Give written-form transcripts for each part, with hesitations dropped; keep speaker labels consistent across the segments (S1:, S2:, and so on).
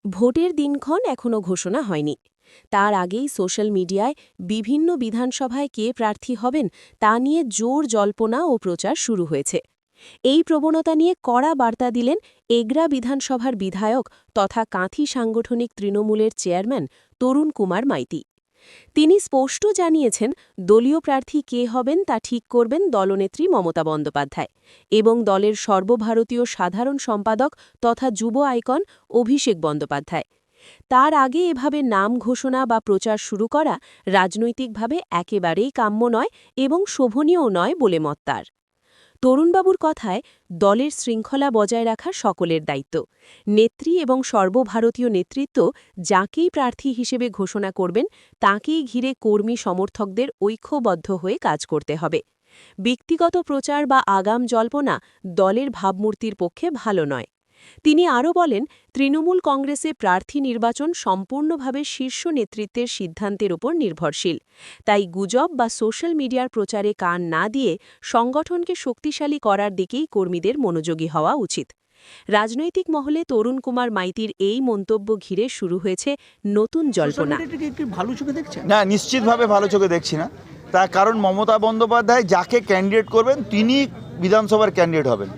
S1: ভোটের দিনক্ষণ এখনও ঘোষণা হয়নি। তার আগেই সোশ্যাল মিডিয়ায় বিভিন্ন বিধানসভায় কে প্রার্থী হবেন তা নিয়ে জোর জল্পনা ও প্রচার শুরু হয়েছে। এই প্রবণতা নিয়ে কড়া বার্তা দিলেন এগরা বিধানসভার বিধায়ক তথা কাঁথি সাংগঠনিক তৃণমূলের চেয়ারম্যান তরুণ কুমার মাইতি। তিনি স্পষ্ট জানিয়েছেন, দলীয় প্রার্থী কে হবেন তা ঠিক করবেন দলনেত্রী মমতা বন্দ্যোপাধ্যায় এবং দলের সর্বভারতীয় সাধারণ সম্পাদক তথা যুব আইকন অভিষেক বন্দ্যোপাধ্যায়। তার আগে এভাবে নাম ঘোষণা বা প্রচার শুরু করা রাজনৈতিকভাবে একেবারেই কাম্য নয় এবং শোভনীয়ও নয় বলে মত তার। তরুণবাবুর কথায়, দলের শৃঙ্খলা বজায় রাখা সকলের দায়িত্ব। নেত্রী এবং সর্বভারতীয় নেতৃত্ব যাকেই প্রার্থী হিসেবে ঘোষণা করবেন তাকেই ঘিরে কর্মী সমর্থকদের ঐক্যবদ্ধ হয়ে কাজ করতে হবে। ব্যক্তিগত প্রচার বা আগাম জল্পনা দলের ভাবমূর্তির পক্ষে ভালো নয়। তিনি আরও বলেন, তৃণমূল কংগ্রেসে প্রার্থী নির্বাচন সম্পূর্ণভাবে শীর্ষ নেতৃত্বের সিদ্ধান্তের উপর নির্ভরশীল। তাই গুজব বা সোশ্যাল মিডিয়ার প্রচারে কান না দিয়ে সংগঠনকে শক্তিশালী করার দিকেই কর্মীদের মনোযোগী হওয়া উচিত। রাজনৈতিক মহলে তরুণ কুমার মাইতির এই মন্তব্য ঘিরে শুরু হয়েছে নতুন জল্পনা।
S2: না, নিশ্চিতভাবে ভালো চোখে দেখছি না। তার কারণ মমতা বন্দ্যোপাধ্যায় যাকে ক্যান্ডিডেট করবেন তিনি বিধানসভার ক্যান্ডিডেট হবেন।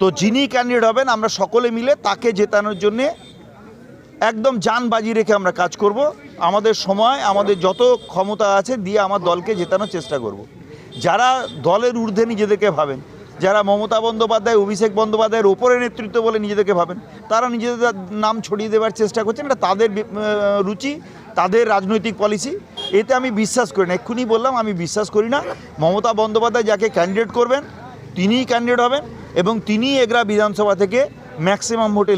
S2: তো যিনি ক্যান্ডিডেট হবেন আমরা সকলে মিলে তাকে জেতানোর জন্যে একদম জান বাজি রেখে আমরা কাজ করব। আমাদের সময়, আমাদের যত ক্ষমতা আছে দিয়ে আমার দলকে জেতানোর চেষ্টা করব। যারা দলের ঊর্ধ্বে নিজেদেরকে ভাবেন, যারা মমতা বন্দ্যোপাধ্যায় অভিষেক বন্দ্যোপাধ্যায়ের ওপরে নেতৃত্ব বলে নিজেদেরকে ভাবেন, তারা নিজেদের নাম ছড়িয়ে দেওয়ার চেষ্টা করছেন। এটা তাদের রুচি, তাদের রাজনৈতিক পলিসি। এতে আমি বিশ্বাস করি না। এক্ষুনি বললাম, আমি বিশ্বাস করি না। মমতা বন্দ্যোপাধ্যায় যাকে ক্যান্ডিডেট করবেন তিনিই ক্যান্ডিডেট হবেন এবং তিনিই এগরা বিধানসভা থেকে ম্যাক্সিমাম ভোটে